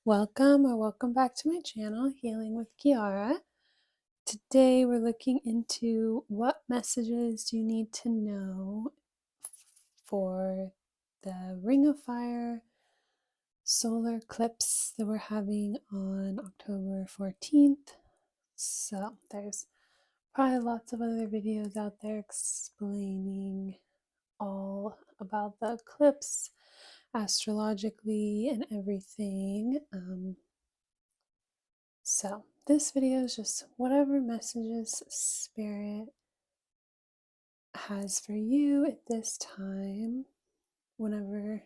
Welcome or welcome back to my channel, Healing with Kearra. Today we're looking into what messages do you need to know for the Ring of Fire solar eclipse that we're having on October 14th. So there's probably lots of other videos out there explaining all about the eclipse astrologically and everything. So this video is just whatever messages Spirit has for you at this time, whenever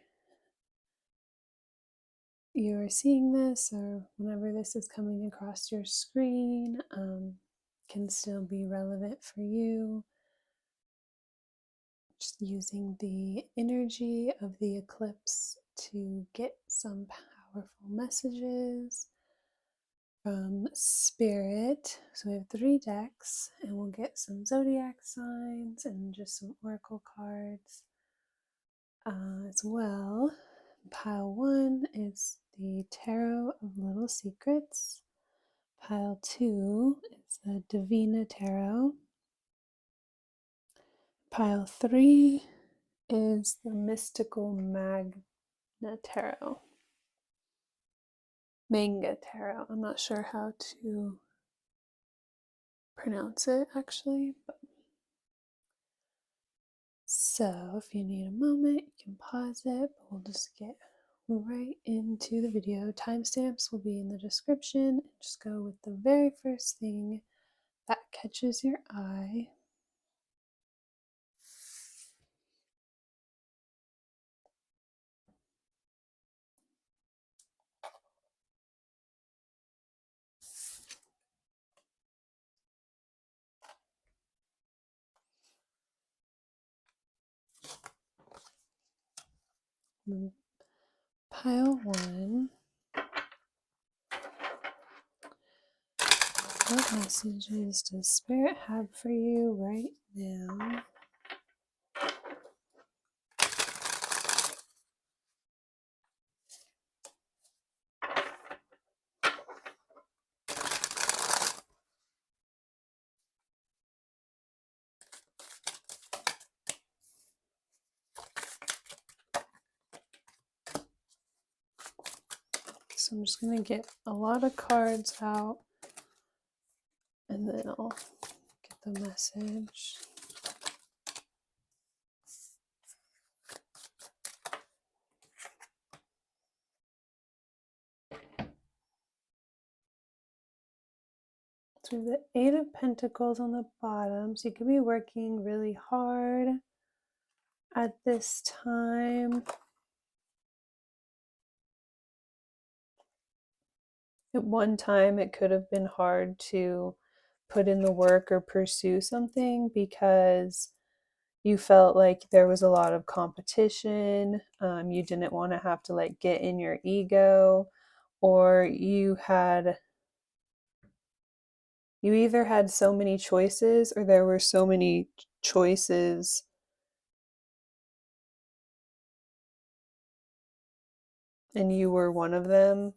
you're seeing this or whenever this is coming across your screen, can still be relevant for you. Just using the energy of the eclipse to get some powerful messages from Spirit. So we have 3 decks, and we'll get some zodiac signs and just some oracle cards as well. Pile 1 is the Tarot of Little Secrets. Pile 2 is the Divina Tarot. Pile 3 is the Mystical Magna Tarot. Magna Tarot. I'm not sure how to pronounce it actually, but so if you need a moment, you can pause it, but we'll just get right into the video. Timestamps will be in the description. Just go with the very first thing that catches your eye. Pile 1. What messages does Spirit have for you right now? So I'm just going to get a lot of cards out, and then I'll get the message. So the 8 of Pentacles on the bottom. So you could be working really hard at this time. At one time, it could have been hard to put in the work or pursue something because you felt like there was a lot of competition. You didn't want to have to like get in your ego, or you either had so many choices or there were so many choices and you were one of them.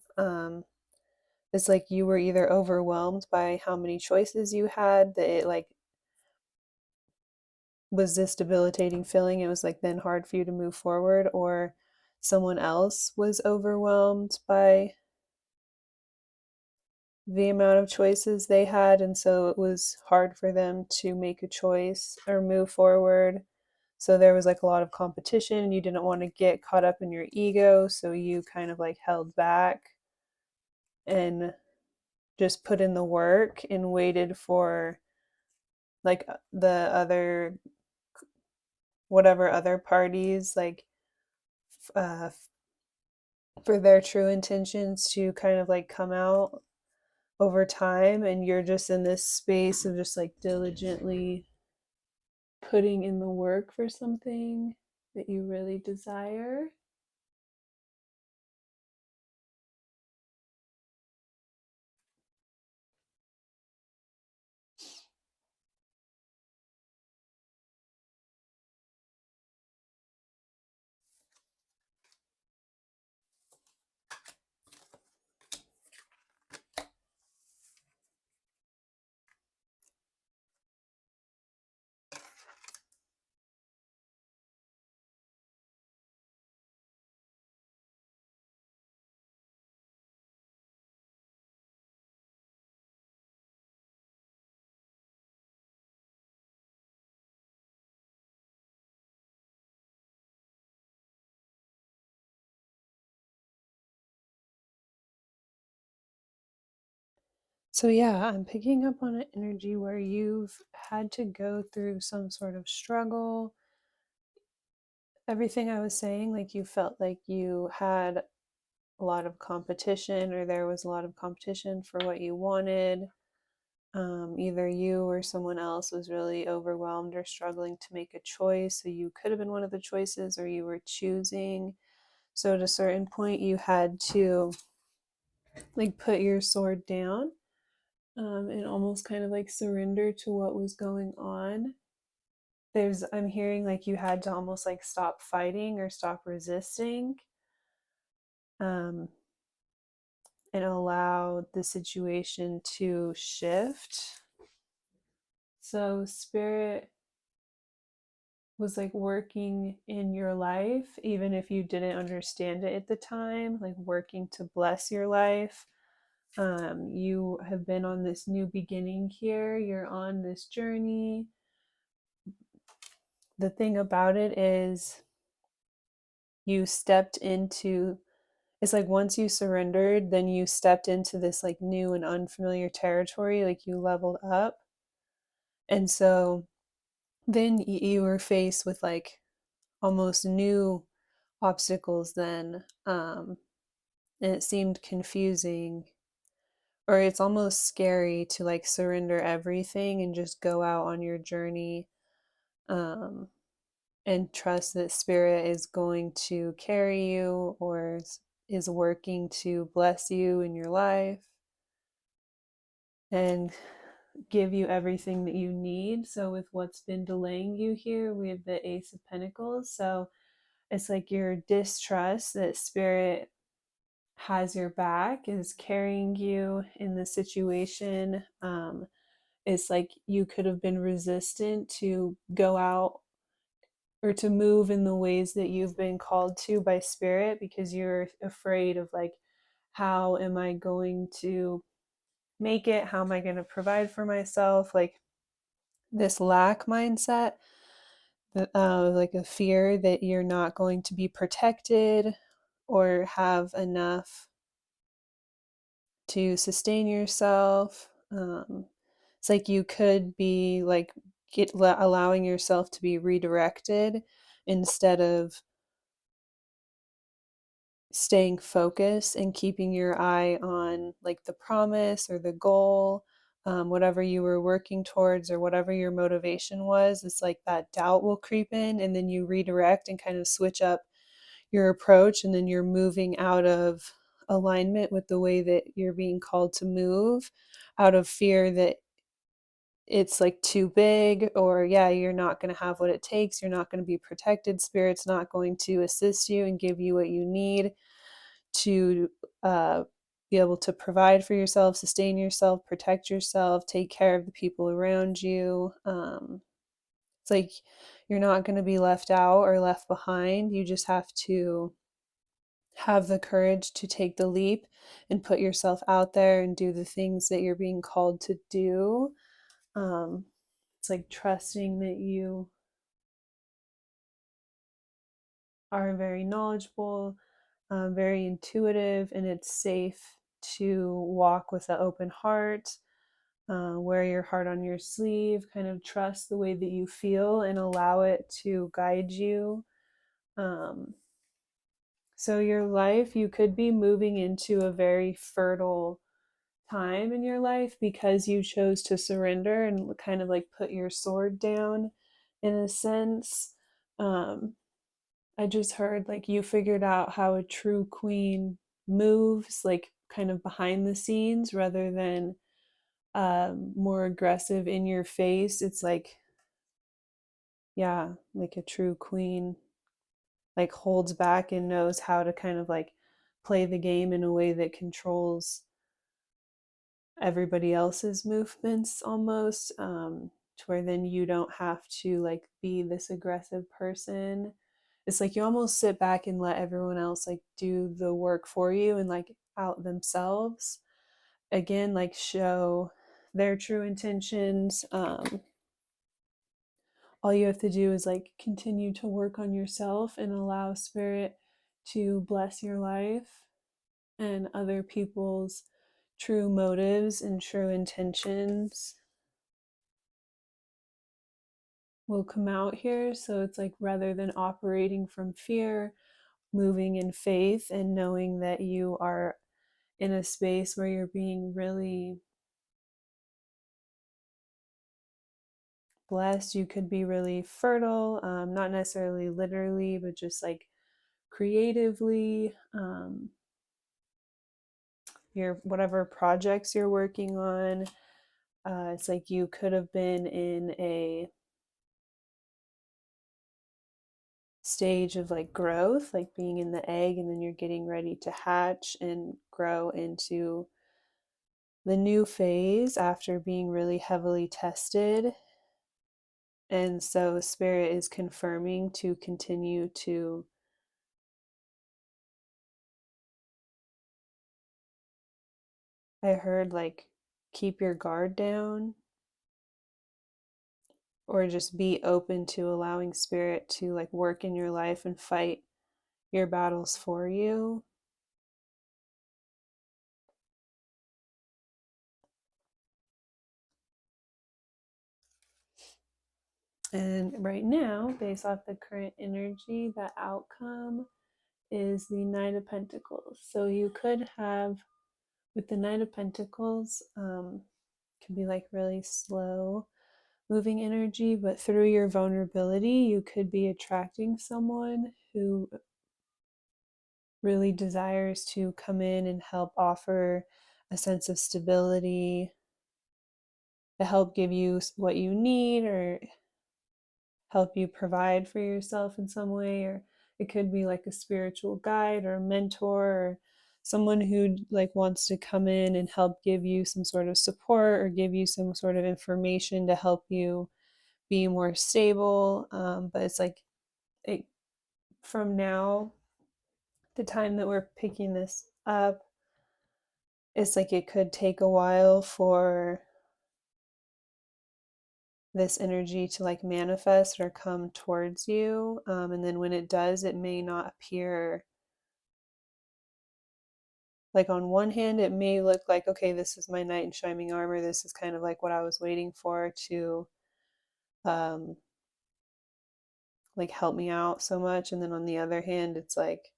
It's like you were either overwhelmed by how many choices you had that it like was this debilitating feeling. It was like then hard for you to move forward, or someone else was overwhelmed by the amount of choices they had, and so it was hard for them to make a choice or move forward. So there was like a lot of competition and you didn't want to get caught up in your ego, so you kind of like held back and just put in the work and waited for like the other whatever other parties like for their true intentions to kind of like come out over time, and you're just in this space of just like diligently putting in the work for something that you really desire. So, yeah, I'm picking up on an energy where you've had to go through some sort of struggle. Everything I was saying, like you felt like you had a lot of competition, or there was a lot of competition for what you wanted. Either you or someone else was really overwhelmed or struggling to make a choice. So, you could have been one of the choices, or you were choosing. So, at a certain point, you had to like put your sword down, and almost kind of like surrender to what was going on. I'm hearing like you had to almost like stop fighting or stop resisting, um, and allow the situation to shift. So, spirit was like working in your life, even if you didn't understand it at the time, like working to bless your life. You have been on this new beginning here, you're on this journey. The thing about it is, you stepped into it's like once you surrendered, then you stepped into this like new and unfamiliar territory, like you leveled up. And so then you were faced with like almost new obstacles then. And it seemed confusing, or it's almost scary to like surrender everything and just go out on your journey, um, and trust that spirit is going to carry you, or is working to bless you in your life and give you everything that you need. So, with what's been delaying you here, we have the Ace of Pentacles. So, it's like your distrust that spirit has your back, is carrying you in the situation. It's like you could have been resistant to go out or to move in the ways that you've been called to by spirit, because you're afraid of like, how am I going to make it? How am I going to provide for myself? Like this lack mindset, like a fear that you're not going to be protected or have enough to sustain yourself. It's like you could be like allowing yourself to be redirected instead of staying focused and keeping your eye on like the promise or the goal, whatever you were working towards or whatever your motivation was. It's like that doubt will creep in, and then you redirect and kind of switch up your approach, and then you're moving out of alignment with the way that you're being called to move, out of fear that it's like too big, or yeah, you're not going to have what it takes, you're not going to be protected, spirit's not going to assist you and give you what you need to uh, be able to provide for yourself, sustain yourself, protect yourself, take care of the people around you. It's like you're not going to be left out or left behind. You just have to have the courage to take the leap and put yourself out there and do the things that you're being called to do. Um, it's like trusting that you are very knowledgeable, very intuitive, and it's safe to walk with an open heart. Wear your heart on your sleeve, kind of trust the way that you feel and allow it to guide you. Um, so, your life, you could be moving into a very fertile time in your life because you chose to surrender and kind of like put your sword down in a sense. Um, I just heard like you figured out how a true queen moves, like kind of behind the scenes rather than more aggressive in your face. It's like, yeah, like a true queen, like holds back and knows how to kind of like play the game in a way that controls everybody else's movements almost, to where then you don't have to like be this aggressive person. It's like you almost sit back and let everyone else like do the work for you and like out themselves again, like show their true intentions. All you have to do is like continue to work on yourself and allow spirit to bless your life and other people's true motives and true intentions will come out here. So it's like rather than operating from fear, moving in faith and knowing that you are in a space where you're being really blessed. You could be really fertile, not necessarily literally, but just like creatively. Your whatever projects you're working on, it's like you could have been in a stage of like growth, like being in the egg, and then you're getting ready to hatch and grow into the new phase after being really heavily tested. And so spirit is confirming to continue to I heard like keep your guard down, or just be open to allowing spirit to like work in your life and fight your battles for you. And right now, based off the current energy, the outcome is the Knight of Pentacles. So you could have, with the Knight of Pentacles, can be like really slow moving energy, but through your vulnerability, you could be attracting someone who really desires to come in and help offer a sense of stability, to help give you what you need, or help you provide for yourself in some way. Or it could be like a spiritual guide or a mentor, or someone who like wants to come in and help give you some sort of support or give you some sort of information to help you be more stable. But it's like it, from now, the time that we're picking this up, it's like it could take a while for this energy to like manifest or come towards you. And then when it does, it may not appear like, on one hand, it may look like, okay, this is my knight in shining armor. This is kind of like what I was waiting for to um, like help me out so much. And then on the other hand, it's like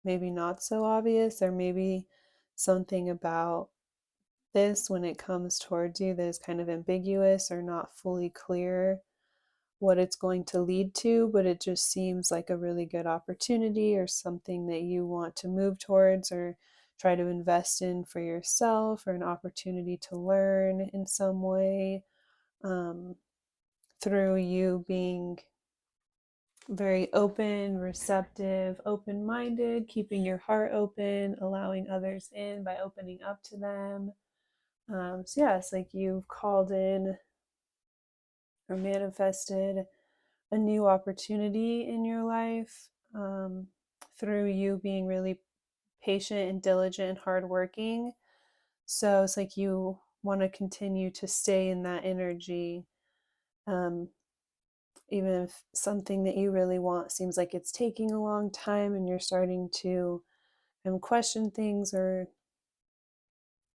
maybe not so obvious, or maybe something about this when it comes towards you that is kind of ambiguous or not fully clear what it's going to lead to, but it just seems like a really good opportunity or something that you want to move towards or try to invest in for yourself, or an opportunity to learn in some way, um, through you being very open, receptive, open minded, keeping your heart open, allowing others in by opening up to them. So, yeah, it's like you've called in or manifested a new opportunity in your life, through you being really patient and diligent and hardworking. So it's like you want to continue to stay in that energy, um, even if something that you really want seems like it's taking a long time and you're starting to question things or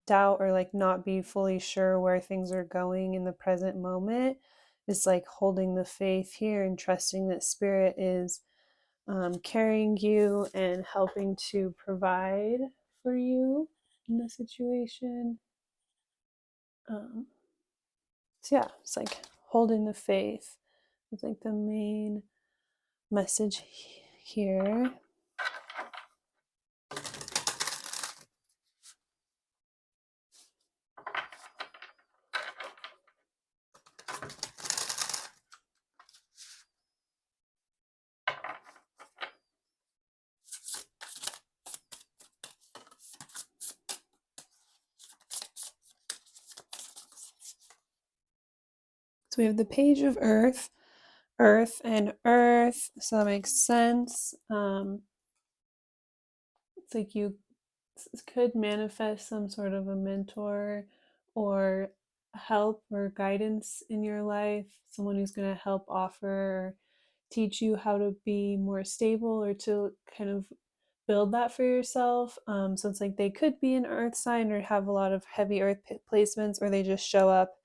doubt or like not be fully sure where things are going in the present moment. It's like holding the faith here and trusting that spirit is carrying you and helping to provide for you in the situation. So yeah, it's like holding the faith. It's like the main message here. So we have the Page of Earth, Earth and Earth. So that makes sense. It's like you could manifest some sort of a mentor or help or guidance in your life, someone who's going to help offer teach you how to be more stable or to kind of build that for yourself. So it's like they could be an earth sign or have a lot of heavy earth placements, or they just show up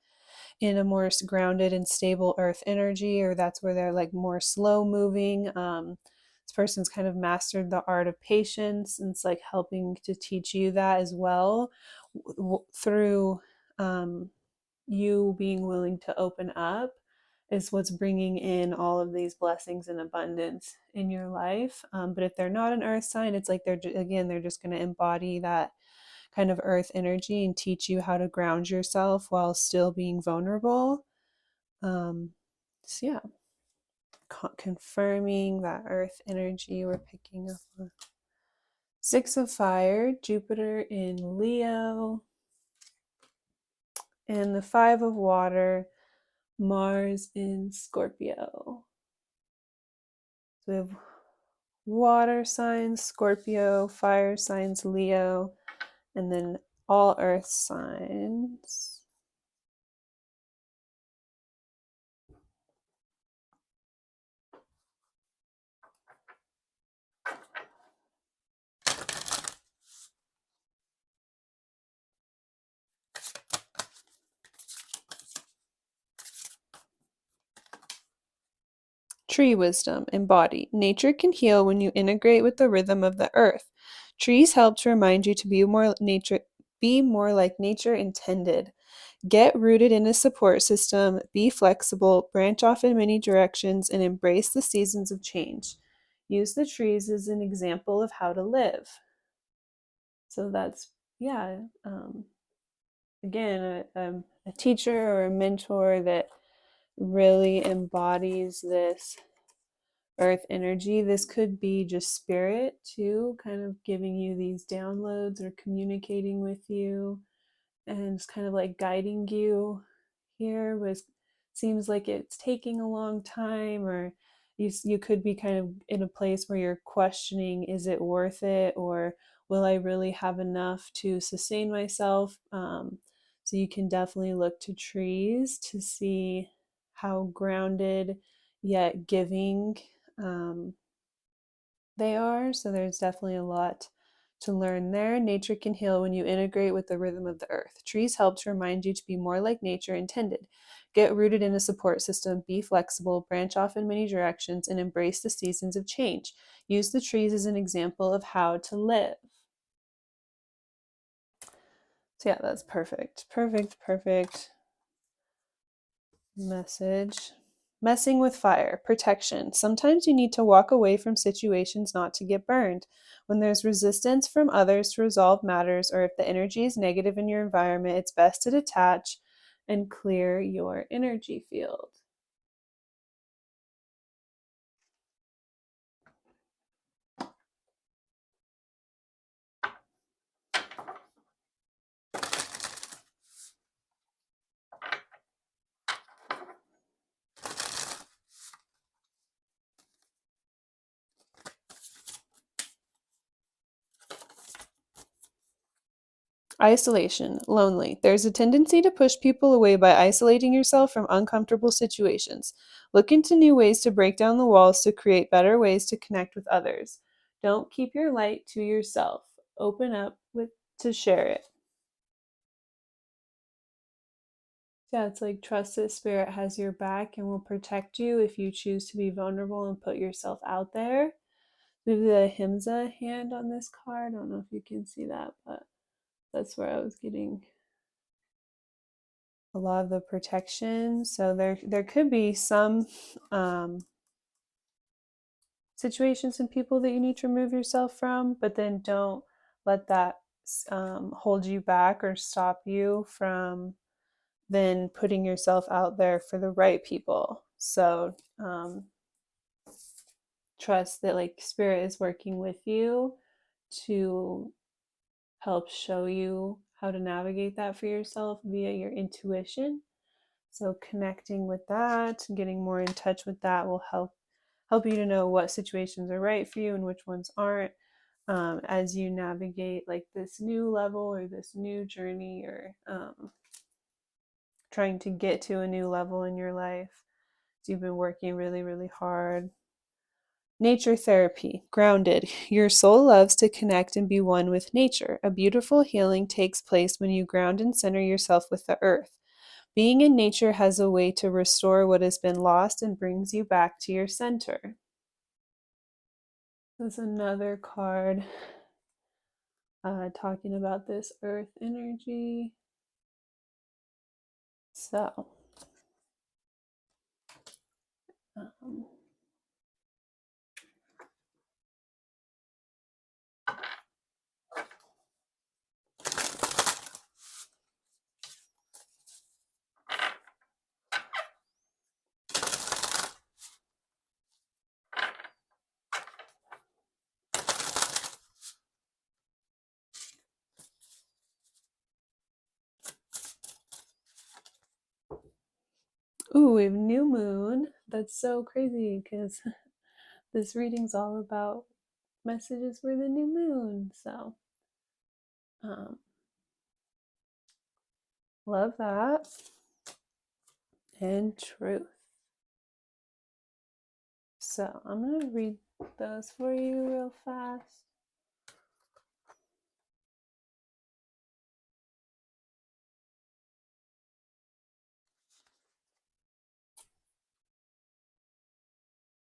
in a more grounded and stable earth energy, or that's where they're like more slow moving. This person's kind of mastered the art of patience, and it's like helping to teach you that as well through you being willing to open up is what's bringing in all of these blessings and abundance in your life. But if they're not an earth sign, it's like they're just going to embody that kind of earth energy and teach you how to ground yourself while still being vulnerable. So yeah, confirming that earth energy we're picking up on. Six of Fire, Jupiter in Leo, and the Five of Water, Mars in Scorpio. So we have water signs, Scorpio, fire signs, Leo, and then all earth signs. Tree wisdom, embody. Nature can heal when you integrate with the rhythm of the earth. Trees help to remind you to be more like nature intended. Get rooted in a support system, be flexible, branch off in many directions, and embrace the seasons of change. Use the trees as an example of how to live. So that's, yeah, again, a teacher or a mentor that really embodies this earth energy. This could be just spirit too, kind of giving you these downloads or communicating with you and just kind of like guiding you here. Was seems like it's taking a long time, or you could be kind of in a place where you're questioning, is it worth it, or will I really have enough to sustain myself? So you can definitely look to trees to see how grounded yet giving they are. So there's definitely a lot to learn there. Nature can heal when you integrate with the rhythm of the earth. Trees help to remind you to be more like nature intended. Get rooted in a support system, be flexible, branch off in many directions, and embrace the seasons of change. Use the trees as an example of how to live. So yeah, that's perfect. Perfect message. Messing with fire, protection. Sometimes you need to walk away from situations not to get burned. When there's resistance from others to resolve matters, or if the energy is negative in your environment, it's best to detach and clear your energy field. Isolation, lonely. There's a tendency to push people away by isolating yourself from uncomfortable situations. Look into new ways to break down the walls to create better ways to connect with others. Don't keep your light to yourself. Open up to share it. Yeah, it's like trust that spirit has your back and will protect you if you choose to be vulnerable and put yourself out there. We have the Himsa hand on this card. I don't know if you can see that, but that's where I was getting a lot of the protection. So there could be some situations and people that you need to remove yourself from, but then don't let that hold you back or stop you from then putting yourself out there for the right people. So trust that like spirit is working with you to help show you how to navigate that for yourself via your intuition. So connecting with that, getting more in touch with that will help you to know what situations are right for you and which ones aren't, as you navigate like this new level or this new journey, or trying to get to a new level in your life. So you've been working really hard Nature therapy, grounded. Your soul loves to connect and be one with nature. A beautiful healing takes place when you ground and center yourself with the earth. Being in nature has a way to restore what has been lost and brings you back to your center. There's another card talking about this earth energy. So, um, ooh, we have new moon. That's so crazy because this reading's all about messages for the new moon. So, love that. And truth. So, I'm going to read those for you real fast.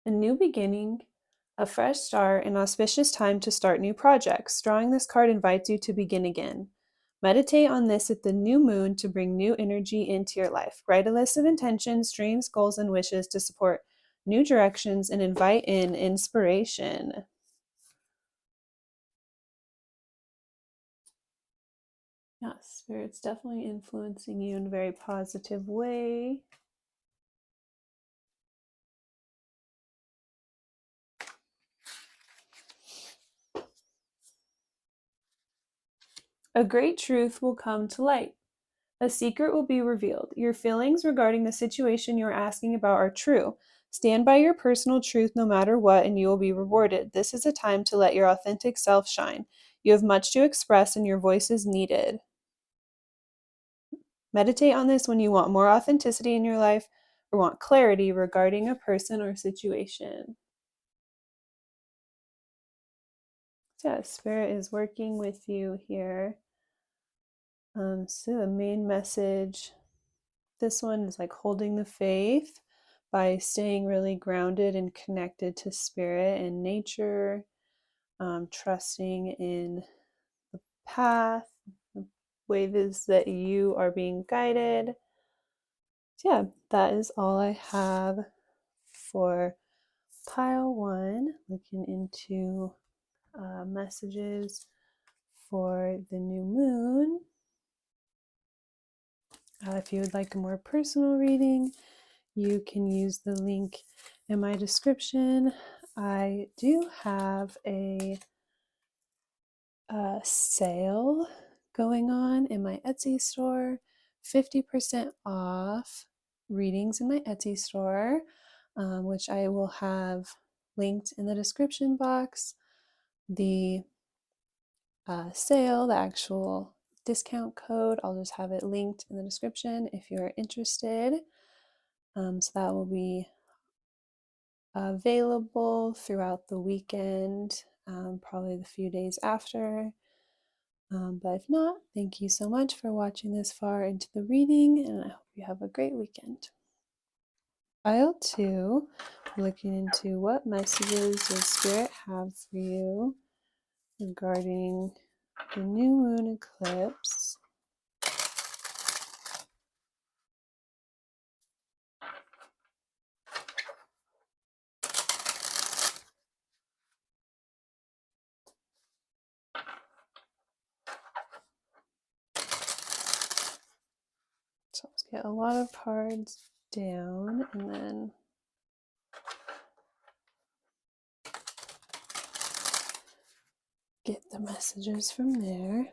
A new beginning, a fresh start, an auspicious time to start new projects. Drawing this card invites you to begin again. Meditate on this at the new moon to bring new energy into your life. Write a list of intentions, dreams, goals, and wishes to support new directions and invite in inspiration. Yeah, Spirit's definitely influencing you in a very positive way. A great truth will come to light. A secret will be revealed. Your feelings regarding the situation you're asking about are true. Stand by your personal truth no matter what, and you will be rewarded. This is a time to let your authentic self shine. You have much to express, and your voice is needed. Meditate on this when you want more authenticity in your life or want clarity regarding a person or situation. So, yeah, Spirit is working with you here. So, the main message, this one is like holding the faith by staying really grounded and connected to Spirit and nature, trusting in the path, the way it is that you are being guided. So, yeah, that is all I have for pile one, looking into messages for the new moon. If you would like a more personal reading, you can use the link in my description. I do have a sale going on in my Etsy store, 50% off readings in my Etsy store, which I will have linked in the description box. The sale, the actual discount code, I'll just have it linked in the description if you're interested. So that will be available throughout the weekend, probably the few days after. But if not, thank you so much for watching this far into the reading, and I hope you have a great weekend. Pile 2, looking into what messages does Spirit have for you regarding the new moon eclipse. So let's get a lot of cards down and then get the messages from there.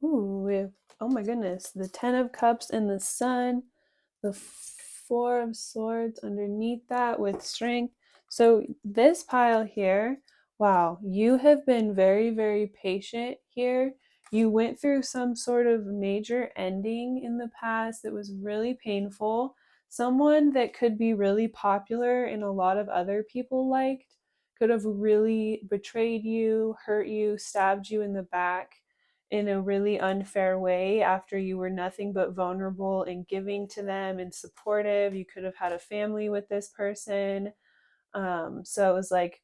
Ooh, we have, oh my goodness, the Ten of Cups and the Sun, the Four of Swords underneath that with strength. So this pile here, wow, you have been very, very patient here. You went through some sort of major ending in the past that was really painful. Someone that could be really popular and a lot of other people liked could have really betrayed you, hurt you, stabbed you in the back in a really unfair way after you were nothing but vulnerable and giving to them and supportive. You could have had a family with this person. So it was like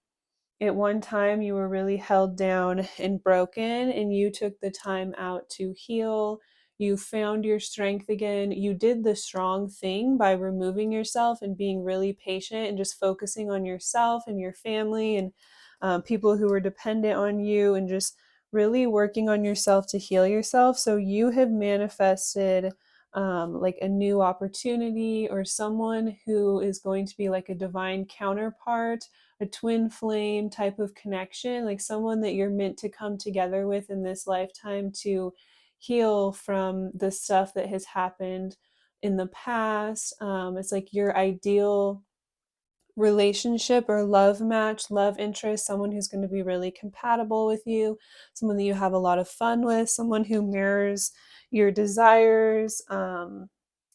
at one time you were really held down and broken, and you took the time out to heal. You found your strength again. You did the strong thing by removing yourself and being really patient and just focusing on yourself and your family and people who were dependent on you, and just really working on yourself to heal yourself. So you have manifested like a new opportunity, or someone who is going to be like a divine counterpart, a twin flame type of connection, like someone that you're meant to come together with in this lifetime to heal from the stuff that has happened in the past. It's like your ideal relationship or love match, love interest, someone who's going to be really compatible with you, someone that you have a lot of fun with, someone who mirrors your desires,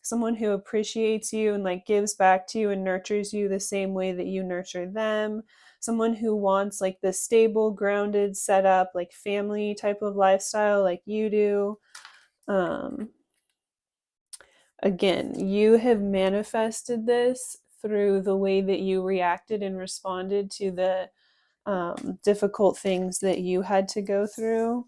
someone who appreciates you and like gives back to you and nurtures you the same way that you nurture them, someone who wants like the stable, grounded setup, like family type of lifestyle like you do. um Again, you have manifested this through the way that you reacted and responded to the difficult things that you had to go through.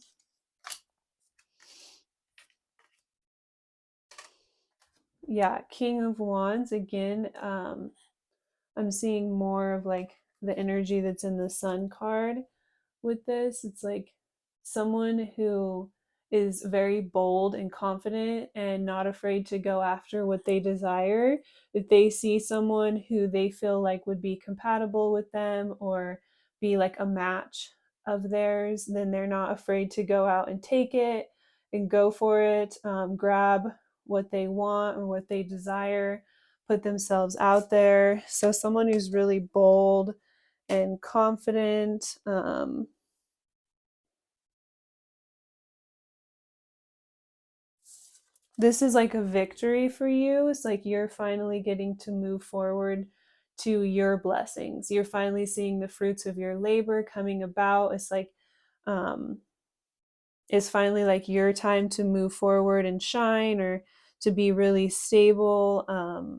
Yeah, King of Wands again. I'm seeing more of like the energy that's in the Sun card with this. It's like someone who is very bold and confident and not afraid to go after what they desire. If they see someone who they feel like would be compatible with them or be like a match of theirs, then they're not afraid to go out and take it and go for it, grab what they want or what they desire, put themselves out there. So, someone who's really bold and confident. This is like a victory for you. It's like you're finally getting to move forward to your blessings. You're finally seeing the fruits of your labor coming about. It's like um it's finally like your time to move forward and shine, or to be really stable.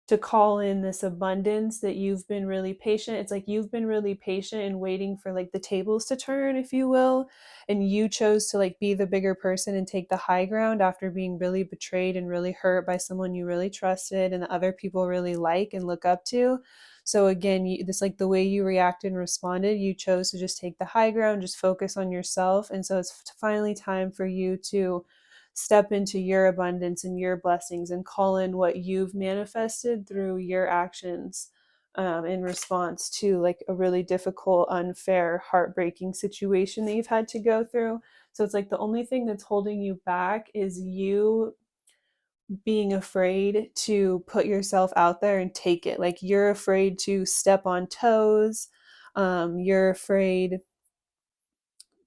To call in this abundance that you've been really patient. It's like you've been really patient and waiting for like the tables to turn, if you will. And you chose to like be the bigger person and take the high ground after being really betrayed and really hurt by someone you really trusted and that other people really like and look up to. So again, this like the way you reacted and responded, you chose to just take the high ground, just focus on yourself. And so it's finally time for you to step into your abundance and your blessings and call in what you've manifested through your actions, in response to like a really difficult, unfair, heartbreaking situation that you've had to go through. So it's like the only thing that's holding you back is you being afraid to put yourself out there and take it. Like you're afraid to step on toes. You're afraid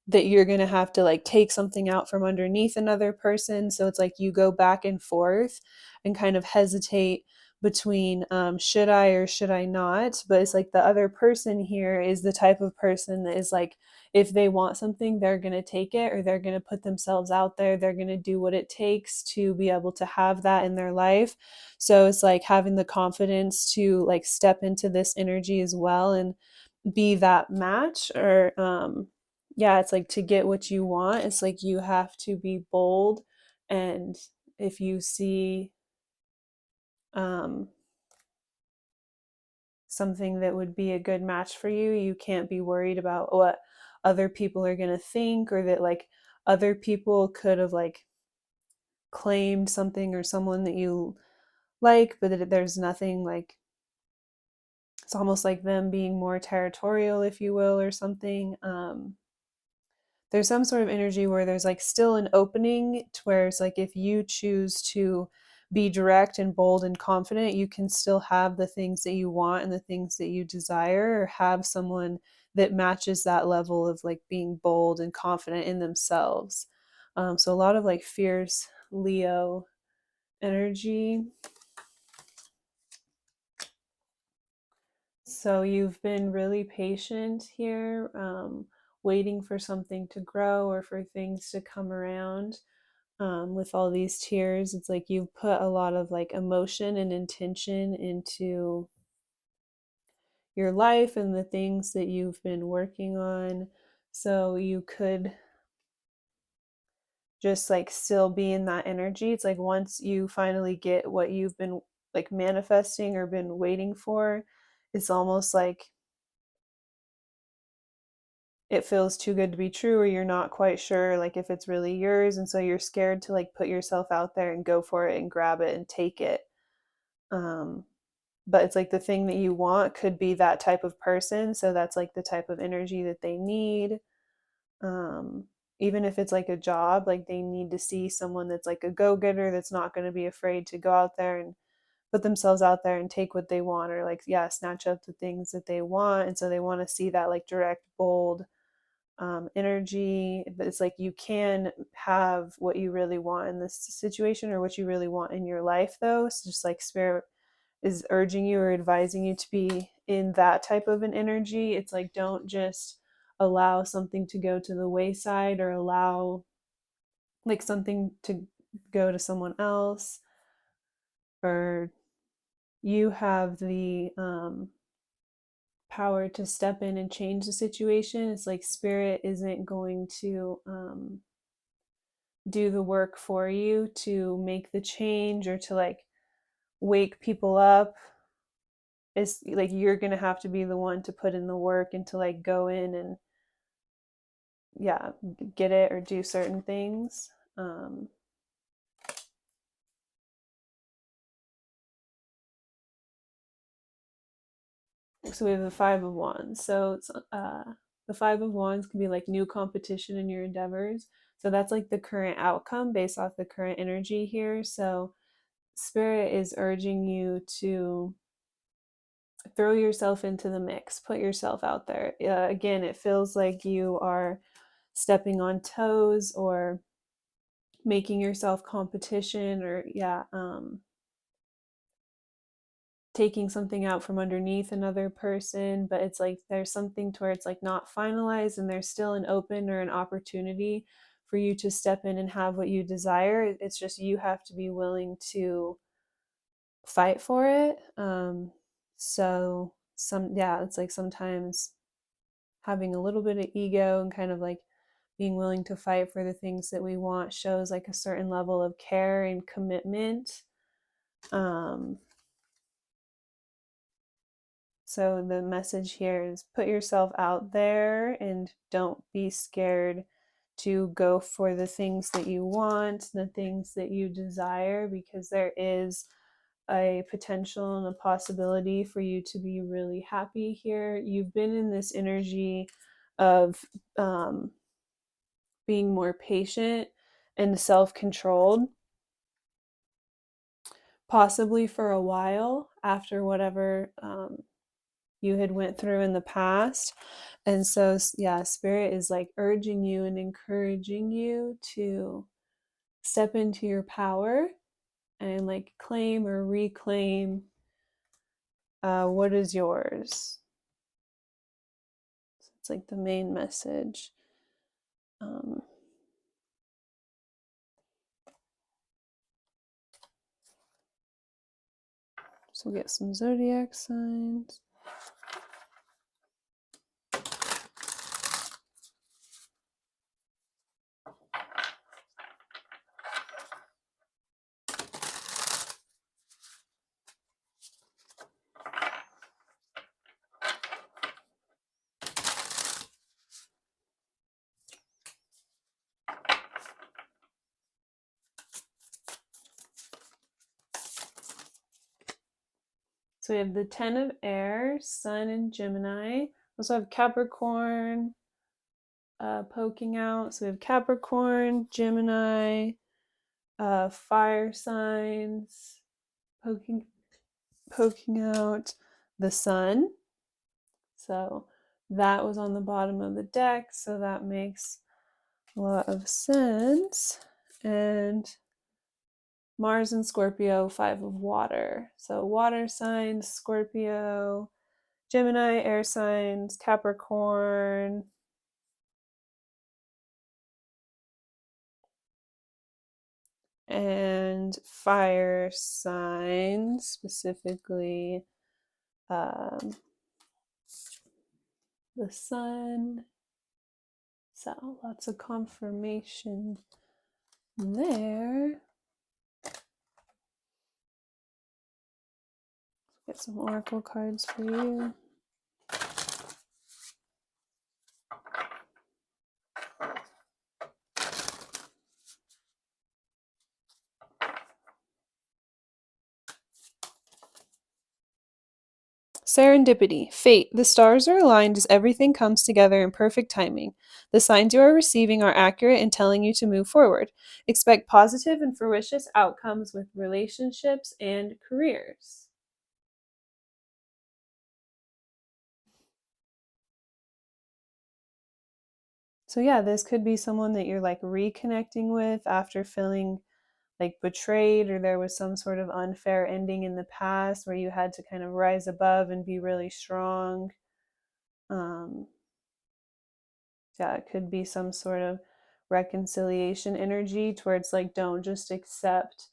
that you're going to have to like take something out from underneath another person. So it's like you go back and forth and kind of hesitate between should I or should I not. But it's like the other person here is the type of person that is like, if they want something, they're going to take it, or they're going to put themselves out there. They're going to do what it takes to be able to have that in their life. So it's like having the confidence to like step into this energy as well and be that match, or yeah, it's like to get what you want, it's like you have to be bold. And if you see um something that would be a good match for you, you can't be worried about what other people are going to think, or that like other people could have like claimed something or someone that you like, but that there's nothing like, it's almost like them being more territorial, if you will, or something. there's some sort of energy where there's like still an opening to where it's like if you choose to be direct and bold and confident, you can still have the things that you want and the things that you desire, or have someone that matches that level of like being bold and confident in themselves. So a lot of like fierce Leo energy. So you've been really patient here, waiting for something to grow or for things to come around. With all these tears, it's like you've put a lot of like emotion and intention into your life and the things that you've been working on. So you could just like still be in that energy. It's like once you finally get what you've been like manifesting or been waiting for, it's almost like it feels too good to be true, or you're not quite sure like if it's really yours, and so you're scared to like put yourself out there and go for it and grab it and take it. um but it's like the thing that you want could be that type of person, so that's like the type of energy that they need. um Even if it's like a job, like they need to see someone that's like a go-getter, that's not going to be afraid to go out there and put themselves out there and take what they want, or like, yeah, snatch up the things that they want. And so they want to see that like direct, bold energy. But it's like you can have what you really want in this situation, or what you really want in your life, though. So just like spirit is urging you or advising you to be in that type of an energy. It's like, don't just allow something to go to the wayside, or allow like something to go to someone else. Or you have the power to step in and change the situation. It's like spirit isn't going to do the work for you to make the change, or to like wake people up. It's like you're gonna have to be the one to put in the work and to like go in and, yeah, get it or do certain things. So we have the Five of Wands. So it's, the Five of Wands can be like new competition in your endeavors. So that's like the current outcome based off the current energy here. So spirit is urging you to throw yourself into the mix, put yourself out there. Again, it feels like you are stepping on toes, or making yourself competition, or yeah, taking something out from underneath another person. But it's like there's something to where it's like not finalized, and there's still an open or an opportunity for you to step in and have what you desire. It's just you have to be willing to fight for it. So yeah, it's like sometimes having a little bit of ego and kind of like being willing to fight for the things that we want shows like a certain level of care and commitment. um So the message here is put yourself out there and don't be scared to go for the things that you want, the things that you desire, because there is a potential and a possibility for you to be really happy here. You've been in this energy of being more patient and self-controlled, possibly for a while after whatever you had went through in the past. And so yeah, spirit is like urging you and encouraging you to step into your power and like claim or reclaim what is yours. So it's like the main message. um, so we'll get some zodiac signs. So we have the Ten of Air, Sun and Gemini. We also have Capricorn, poking out. So we have Capricorn, Gemini, fire signs poking out, the sun. So that was on the bottom of the deck, so that makes a lot of sense. And Mars and Scorpio, 5 of water. So water signs, Scorpio, Gemini, air signs, Capricorn, and fire signs, specifically the sun. So lots of confirmation there. Get some oracle cards for you. Serendipity, fate. The stars are aligned as everything comes together in perfect timing. The signs you are receiving are accurate in telling you to move forward. Expect positive and fruitious outcomes with relationships and careers. So yeah, this could be someone that you're like reconnecting with after feeling like betrayed, or there was some sort of unfair ending in the past where you had to kind of rise above and be really strong. Yeah, it could be some sort of reconciliation energy towards like, don't just accept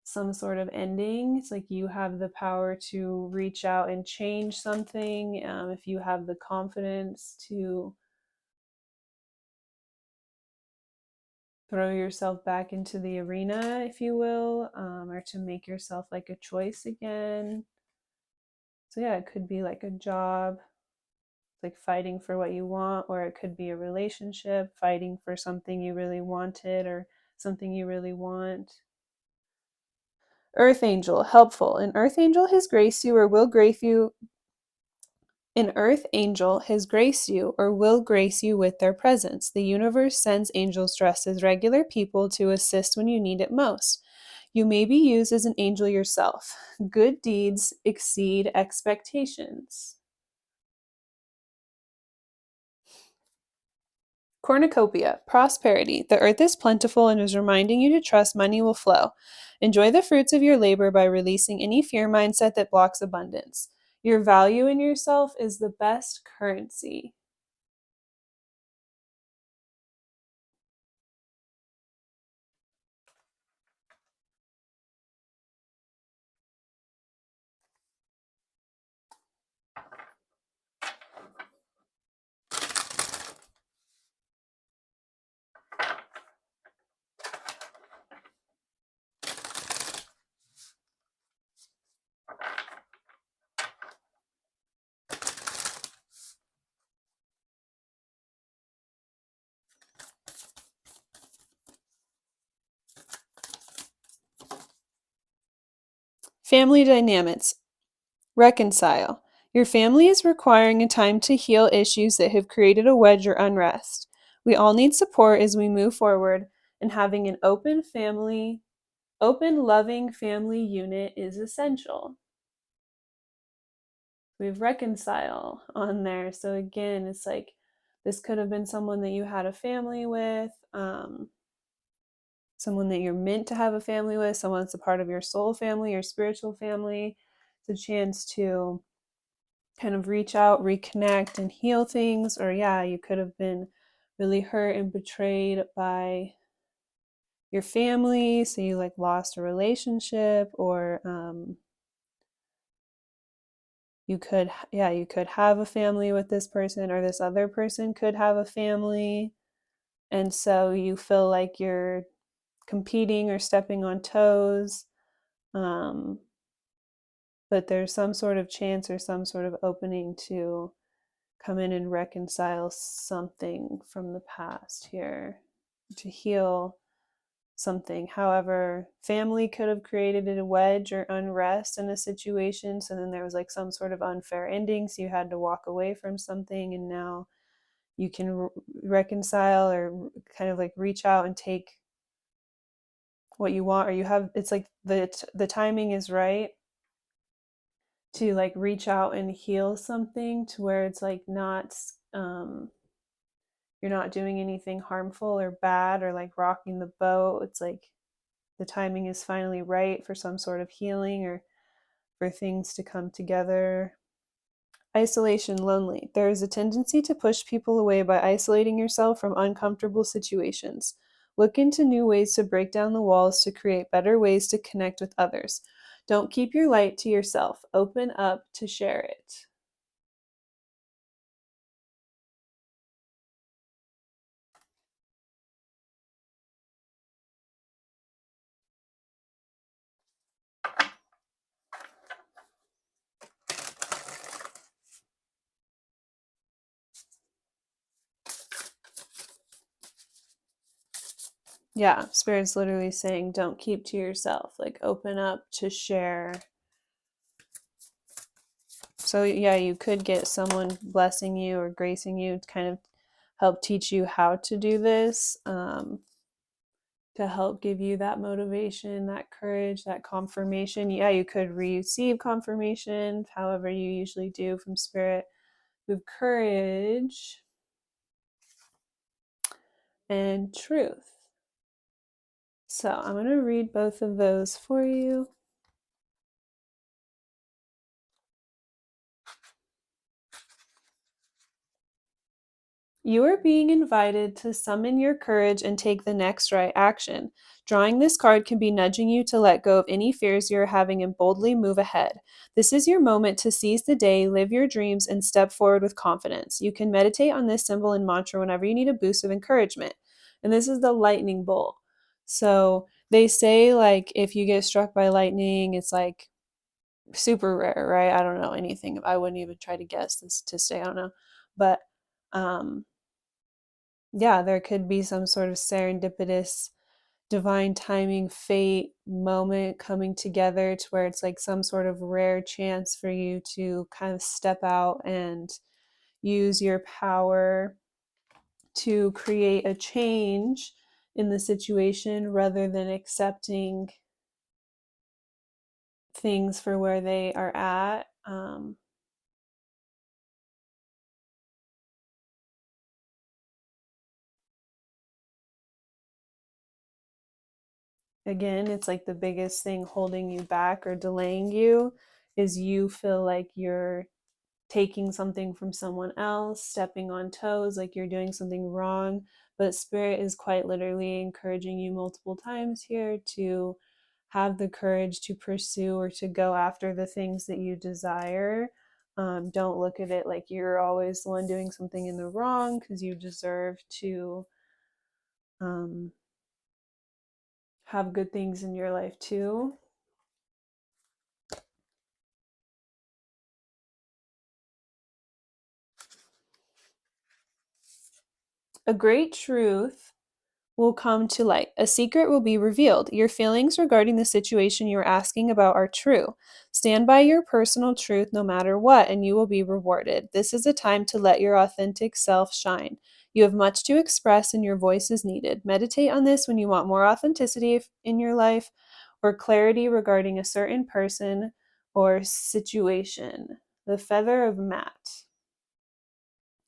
some sort of ending. It's like you have the power to reach out and change something, if you have the confidence to throw yourself back into the arena, if you will, or to make yourself like a choice again. So yeah, it could be like a job, like fighting for what you want, or it could be a relationship, fighting for something you really wanted or something you really want. Earth angel, helpful. An earth angel has graced you or will grace you. An earth angel has graced you or will grace you with their presence. The universe sends angels dressed as regular people to assist when you need it most. You may be used as an angel yourself. Good deeds exceed expectations. Cornucopia, prosperity. The earth is plentiful and is reminding you to trust money will flow. Enjoy the fruits of your labor by releasing any fear mindset that blocks abundance. Your value in yourself is the best currency. Family dynamics. Reconcile. Your family is requiring a time to heal issues that have created a wedge or unrest. We all need support as we move forward, and having an open, loving family unit is essential. We have reconcile on there. So again, it's like this could have been someone that you had a family with, someone that you're meant to have a family with, someone that's a part of your soul family, your spiritual family. It's a chance to kind of reach out, reconnect, and heal things. Or yeah, you could have been really hurt and betrayed by your family, so you like lost a relationship, or you could have a family with this person, or this other person could have a family, and so you feel like you're competing or stepping on toes, but there's some sort of chance or some sort of opening to come in and reconcile something from the past here, to heal something. However, family could have created a wedge or unrest in a situation, so then there was like some sort of unfair ending, so you had to walk away from something, and now you can reconcile or kind of like reach out and take what you want, or you have, it's like the timing is right to like reach out and heal something to where it's like not you're not doing anything harmful or bad or like rocking the boat. It's like the timing is finally right for some sort of healing or for things to come together. Isolation, lonely. There is a tendency to push people away by isolating yourself from uncomfortable situations. Look into new ways to break down the walls to create better ways to connect with others. Don't keep your light to yourself. Open up to share it. Yeah, Spirit's literally saying don't keep to yourself. Like open up to share. So yeah, you could get someone blessing you or gracing you to kind of help teach you how to do this, to help give you that motivation, that courage, that confirmation. Yeah, you could receive confirmation, however you usually do from Spirit, with courage and truth. So I'm going to read both of those for you. You are being invited to summon your courage and take the next right action. Drawing this card can be nudging you to let go of any fears you're having and boldly move ahead. This is your moment to seize the day, live your dreams, and step forward with confidence. You can meditate on this symbol and mantra whenever you need a boost of encouragement. And this is the lightning bolt. So they say, like, if you get struck by lightning, it's like super rare, right? I don't know anything. I wouldn't even try to guess this to say, I don't know. But, yeah, there could be some sort of serendipitous, divine timing, fate moment coming together to where it's like some sort of rare chance for you to kind of step out and use your power to create a change in the situation rather than accepting things for where they are at. Again, it's like the biggest thing holding you back or delaying you is you feel like you're taking something from someone else, stepping on toes, like you're doing something wrong. But Spirit is quite literally encouraging you multiple times here to have the courage to pursue or to go after the things that you desire. Don't look at it like you're always the one doing something in the wrong, because you deserve to um, have good things in your life too. A great truth will come to light. A secret will be revealed. Your feelings regarding the situation you're asking about are true. Stand by your personal truth no matter what, and you will be rewarded. This is a time to let your authentic self shine. You have much to express, and your voice is needed. Meditate on this when you want more authenticity in your life or clarity regarding a certain person or situation. The feather of Mat.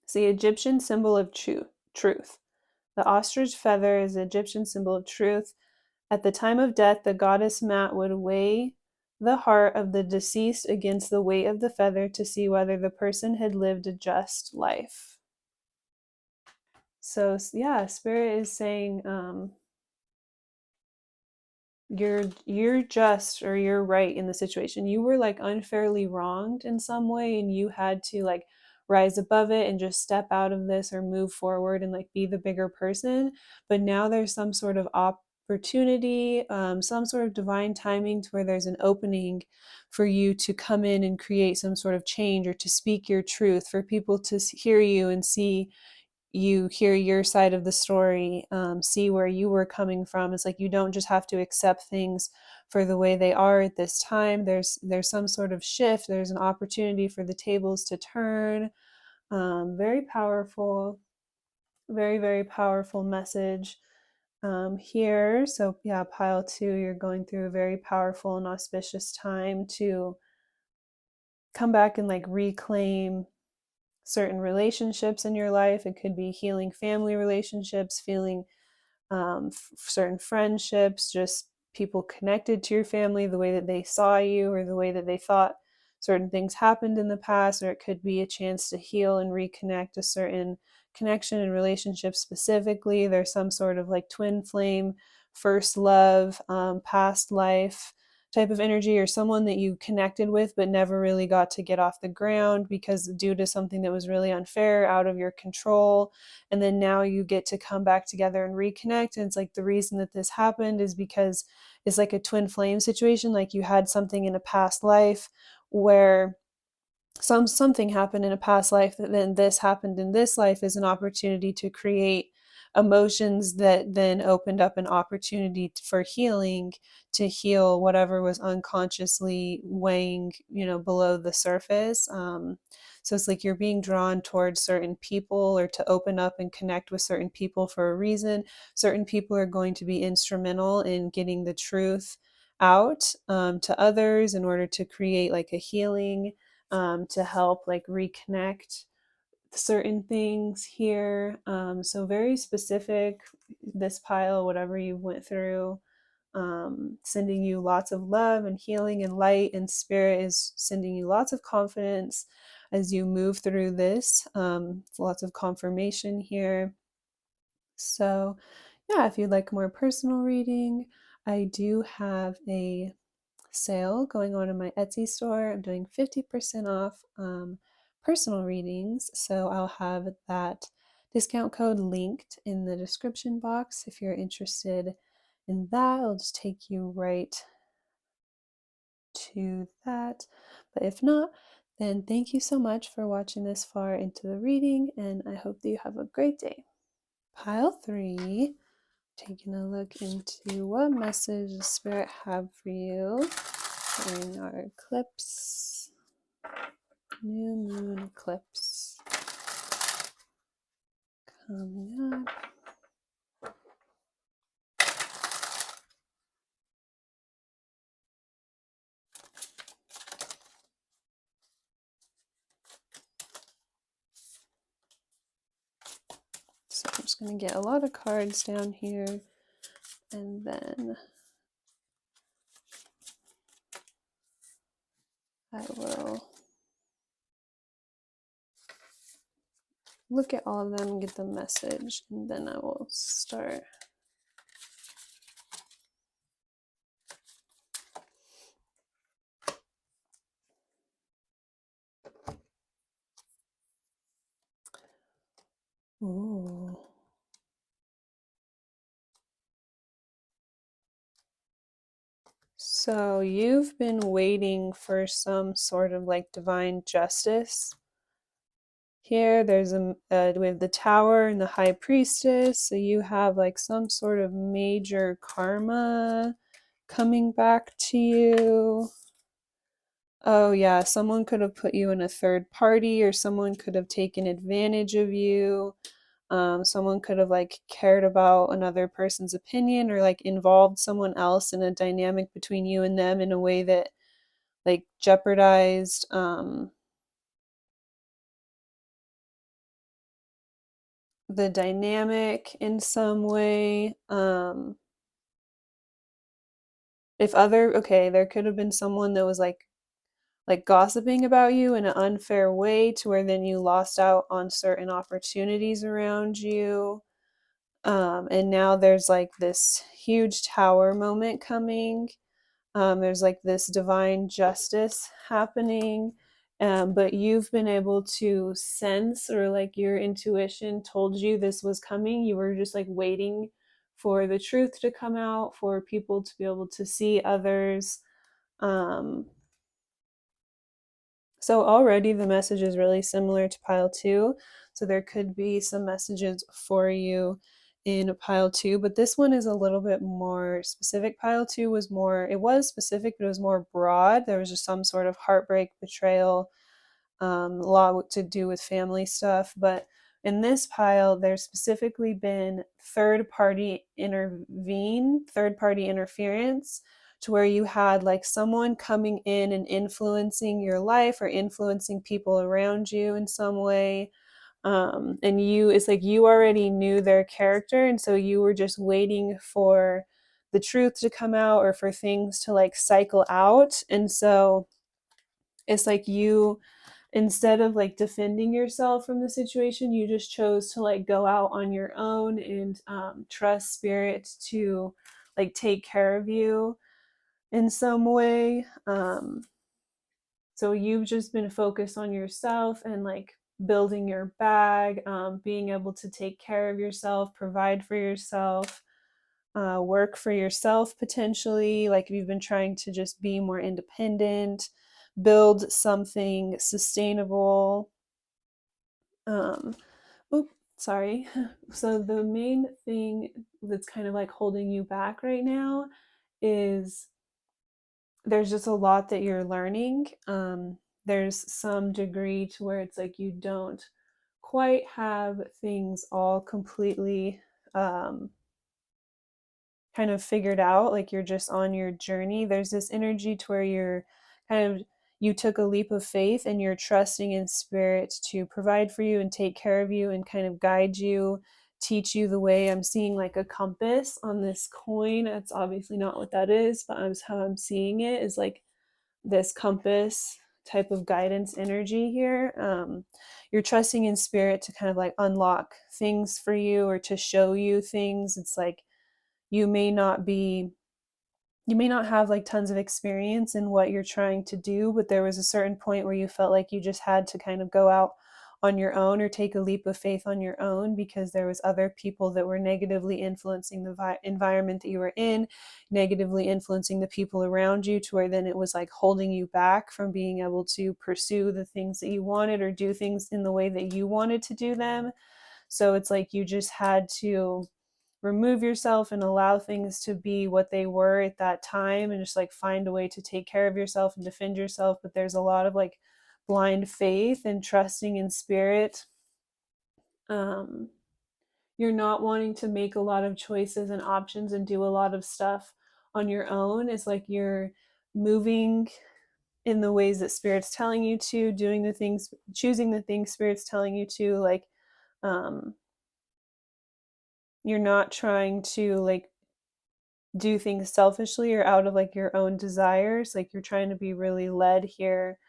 It's the Egyptian symbol of truth. The ostrich feather is the Egyptian symbol of truth. At the time of death, the goddess Mat would weigh the heart of the deceased against the weight of the feather to see whether the person had lived a just life. So, yeah, Spirit is saying, you're just, or you're right in the situation. You were like unfairly wronged in some way, and you had to like rise above it and just step out of this or move forward and like be the bigger person. But now there's some sort of opportunity, some sort of divine timing to where there's an opening for you to come in and create some sort of change or to speak your truth, for people to hear you and see you, hear your side of the story, see where you were coming from. It's like you don't just have to accept things for the way they are at this time. There's some sort of shift. There's an opportunity for the tables to turn. Very powerful. very, very powerful message here. So yeah, pile 2, you're going through a very powerful and auspicious time to come back and like reclaim certain relationships in your life. It could be healing family relationships, feeling certain friendships, just people connected to your family, the way that they saw you or the way that they thought certain things happened in the past, or it could be a chance to heal and reconnect a certain connection and relationship specifically. There's some sort of like twin flame, first love, past life type of energy, or someone that you connected with but never really got to get off the ground because due to something that was really unfair, out of your control. And then now you get to come back together and reconnect. And it's like the reason that this happened is because it's like a twin flame situation. Like you had something in a past life where something happened in a past life that then this happened in this life is an opportunity to create emotions that then opened up an opportunity for healing, to heal whatever was unconsciously weighing, below the surface. So it's like you're being drawn towards certain people or to open up and connect with certain people for a reason. Certain people are going to be instrumental in getting the truth out to others in order to create like a healing, to help like reconnect certain things here. So very specific, this pile, whatever you went through, sending you lots of love and healing and light, and spirit is sending you lots of confidence as you move through this. Lots of confirmation here. So yeah, if you'd like more personal reading, I do have a sale going on in my Etsy store. I'm doing 50% off personal readings. So I'll have that discount code linked in the description box if you're interested in that. It'll just take you right to that. But if not, then thank you so much for watching this far into the reading, and I hope that you have a great day. Pile 3, taking a look into what message the Spirit have for you during our eclipse, new moon eclipse coming up. So I'm just going to get a lot of cards down here, and then I will look at all of them and get the message, and then I will start. Ooh. So you've been waiting for some sort of like divine justice. Here there's we have the Tower and the High Priestess, so you have like some sort of major karma coming back to you. Oh yeah, someone could have put you in a third party, or someone could have taken advantage of you. Someone could have like cared about another person's opinion, or like involved someone else in a dynamic between you and them in a way that like jeopardized the dynamic in some way. There could have been someone that was like gossiping about you in an unfair way to where then you lost out on certain opportunities around you. And now there's like this huge tower moment coming. There's like this divine justice happening. But you've been able to sense, or like your intuition told you this was coming. You were just like waiting for the truth to come out, for people to be able to see others. So already the message is really similar to pile 2. So there could be some messages for you in pile 2, but this one is a little bit more specific. Pile 2 it was specific, but it was more broad. There was just some sort of heartbreak, betrayal, a lot to do with family stuff. But in this pile, there's specifically been third party interference, to where you had like someone coming in and influencing your life or influencing people around you in some way. And it's like you already knew their character, and so you were just waiting for the truth to come out or for things to like cycle out. And so it's like you, instead of like defending yourself from the situation, you just chose to like go out on your own and trust spirit to like take care of you in some way. So you've just been focused on yourself and like building your bag, being able to take care of yourself, provide for yourself, work for yourself potentially. Like you've been trying to just be more independent, build something sustainable. Oh, sorry. So the main thing that's kind of like holding you back right now is there's just a lot that you're learning. There's some degree to where it's like you don't quite have things all completely um, kind of figured out, like you're just on your journey. There's this energy to where you're kind of, you took a leap of faith and you're trusting in spirit to provide for you and take care of you and kind of guide you, teach you the way. I'm seeing like a compass on this coin. That's obviously not what that is, but how I'm seeing it is like this compass type of guidance energy here. You're trusting in spirit to kind of like unlock things for you or to show you things. It's like you may not be you may not have like tons of experience in what you're trying to do, but there was a certain point where you felt like you just had to kind of go out on your own or take a leap of faith on your own, because there was other people that were negatively influencing the environment that you were in, negatively influencing the people around you, to where then it was like holding you back from being able to pursue the things that you wanted or do things in the way that you wanted to do them. So it's like you just had to remove yourself and allow things to be what they were at that time, and just like find a way to take care of yourself and defend yourself. But there's a lot of like blind faith and trusting in spirit. um you're not wanting to make a lot of choices and options and do a lot of stuff on your own. It's like you're moving in the ways that spirit's telling you to, doing the things, choosing the things spirit's telling you to, like um you're not trying to like do things selfishly or out of like your own desires. Like you're trying to be really led here.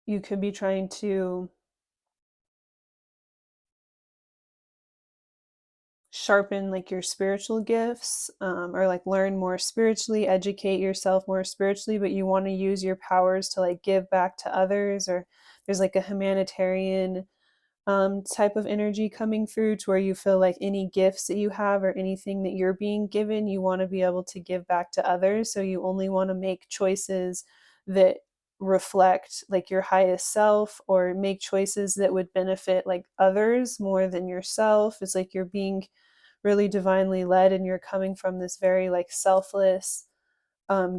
You could be trying to sharpen like your spiritual gifts, or like learn more spiritually, educate yourself more spiritually, but you want to use your powers to like give back to others. Or there's like a humanitarian type of energy coming through, to where you feel like any gifts that you have or anything that you're being given, you want to be able to give back to others. So you only want to make choices that reflect like your highest self, or make choices that would benefit like others more than yourself. It's like you're being really divinely led, and you're coming from this very like selfless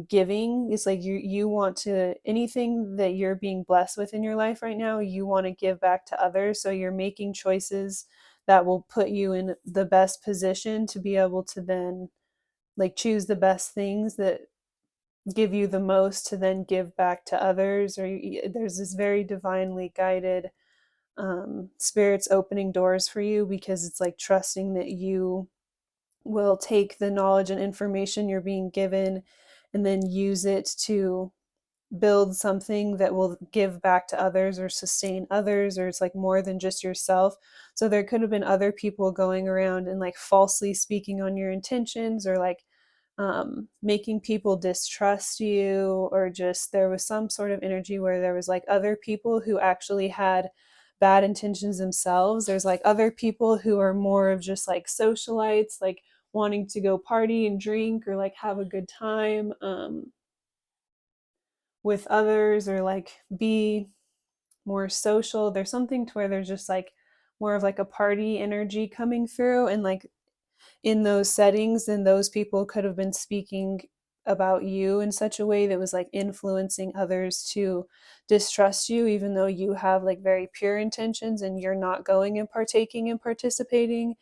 giving. It's like you want to, anything that you're being blessed with in your life right now, you want to give back to others. So you're making choices that will put you in the best position to be able to then like choose the best things that give you the most to then give back to others. Or there's this very divinely guided spirits opening doors for you, because it's like trusting that you will take the knowledge and information you're being given and then use it to build something that will give back to others or sustain others, or it's like more than just yourself. So there could have been other people going around and like falsely speaking on your intentions, or like making people distrust you, or just there was some sort of energy where there was like other people who actually had bad intentions themselves. There's like other people who are more of just like socialites, like wanting to go party and drink or like have a good time with others, or like be more social. There's something to where there's just like more of like a party energy coming through, and like in those settings, then those people could have been speaking about you in such a way that was like influencing others to distrust you, even though you have like very pure intentions and you're not going and partaking and participating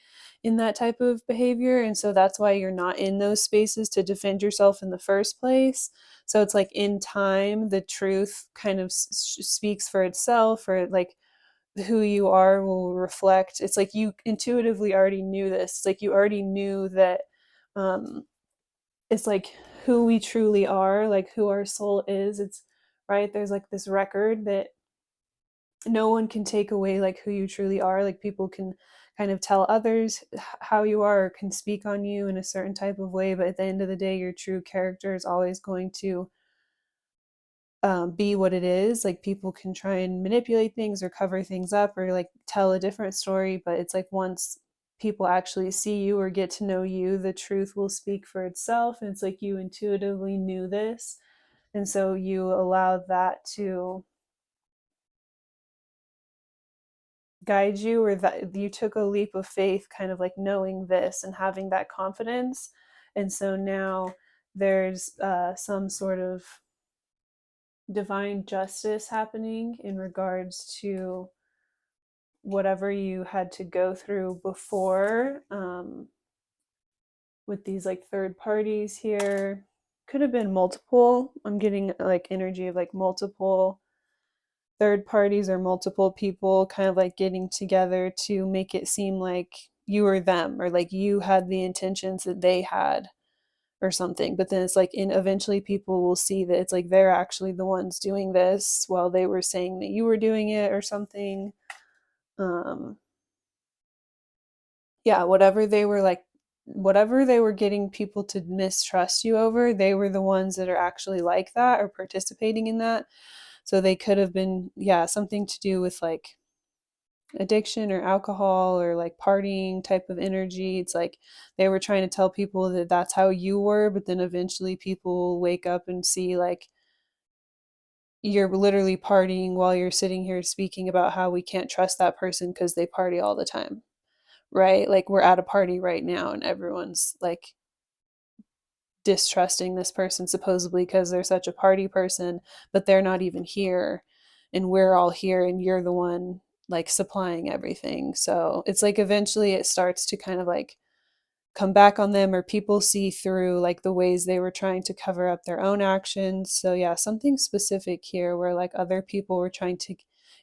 in that type of behavior. And so that's why you're not in those spaces to defend yourself in the first place. So it's like in time, the truth kind of speaks for itself, or like who you are will reflect. It's like you intuitively already knew this. It's like you already knew that it's like who we truly are, like who our soul is. It's right. There's like this record that no one can take away, like who you truly are. Like people can kind of tell others how you are, or can speak on you in a certain type of way, but at the end of the day, your true character is always going to be what it is. Like people can try and manipulate things or cover things up or like tell a different story, but it's like once people actually see you or get to know you, the truth will speak for itself. And it's like you intuitively knew this, and so you allowed that to guide you, or that you took a leap of faith, kind of like knowing this and having that confidence. And so now there's some sort of divine justice happening in regards to whatever you had to go through before, with these like third parties here. Could have been multiple. I'm getting like energy of like multiple third parties or multiple people kind of like getting together to make it seem like you were them, or like you had the intentions that they had or something. But then it's like in eventually people will see that it's like they're actually the ones doing this while they were saying that you were doing it or something. um yeah, whatever they were getting people to mistrust you over, they were the ones that are actually like that or participating in that. So they could have been, yeah, something to do with like addiction or alcohol or like partying type of energy. It's like they were trying to tell people that that's how you were, but then eventually people will wake up and see like you're literally partying while you're sitting here speaking about how we can't trust that person because they party all the time, right? Like we're at a party right now and everyone's like distrusting this person supposedly because they're such a party person, but they're not even here, and we're all here and you're the one like supplying everything. So it's like eventually it starts to kind of like come back on them, or people see through like the ways they were trying to cover up their own actions. So yeah, something specific here where like other people were trying to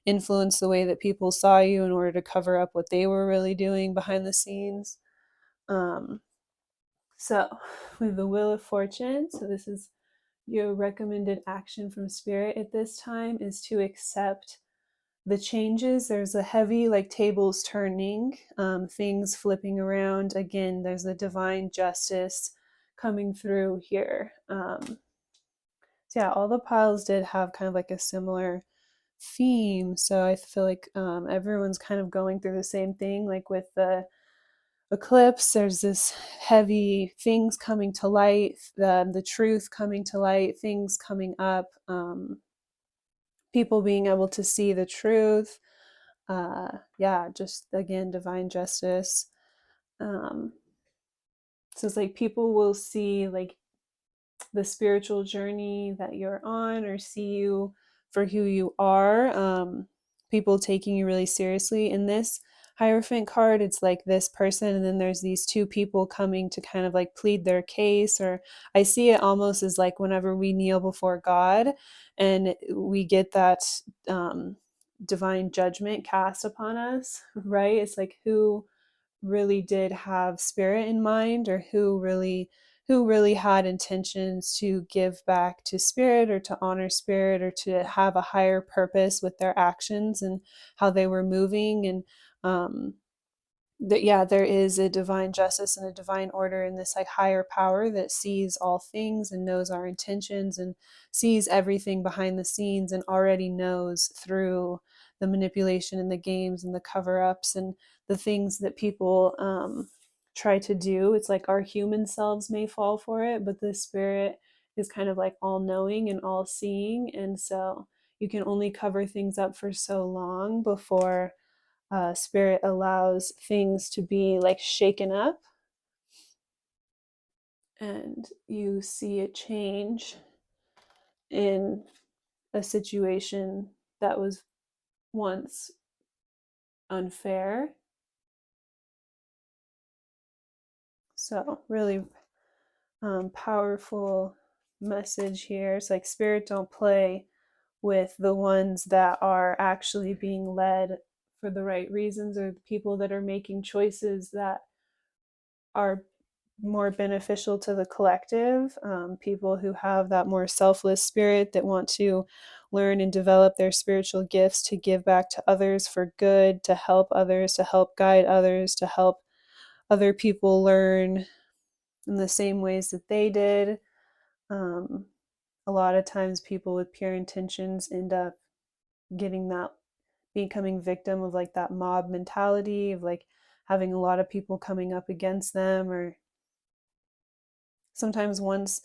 influence the way that people saw you in order to cover up what they were really doing behind the scenes. um so with the Wheel of Fortune, so this is your recommended action from Spirit at this time is to accept the changes. There's a heavy like tables turning, things flipping around. Again, there's the divine justice coming through here. So yeah, all the piles did have kind of like a similar theme. So I feel like everyone's kind of going through the same thing. Like with the eclipse, there's this heavy things coming to light, the truth coming to light, things coming up, people being able to see the truth. Yeah, just again, divine justice. um so it's like people will see like the spiritual journey that you're on, or see you for who you are. People taking you really seriously. In this Hierophant card, it's like this person, and then there's these two people coming to kind of like plead their case. Or I see it almost as like whenever we kneel before God and we get that divine judgment cast upon us, right? It's like who really did have Spirit in mind, or who really had intentions to give back to Spirit, or to honor Spirit, or to have a higher purpose with their actions and how they were moving. And that, yeah, there is a divine justice and a divine order in this like higher power that sees all things and knows our intentions and sees everything behind the scenes, and already knows through the manipulation and the games and the cover-ups and the things that people try to do. It's like our human selves may fall for it, but the Spirit is kind of like all knowing and all seeing. And so you can only cover things up for so long before Spirit allows things to be like shaken up. and you see a change in a situation that was once unfair. So, really powerful message here. It's like, Spirit, don't play with the ones that are actually being led for the right reasons, or the people that are making choices that are more beneficial to the collective. People who have that more selfless spirit that want to learn and develop their spiritual gifts to give back to others for good, to help others, to help guide others, to help other people learn in the same ways that they did. A lot of times people with pure intentions end up getting that, becoming victim of like that mob mentality of like having a lot of people coming up against them. Or sometimes once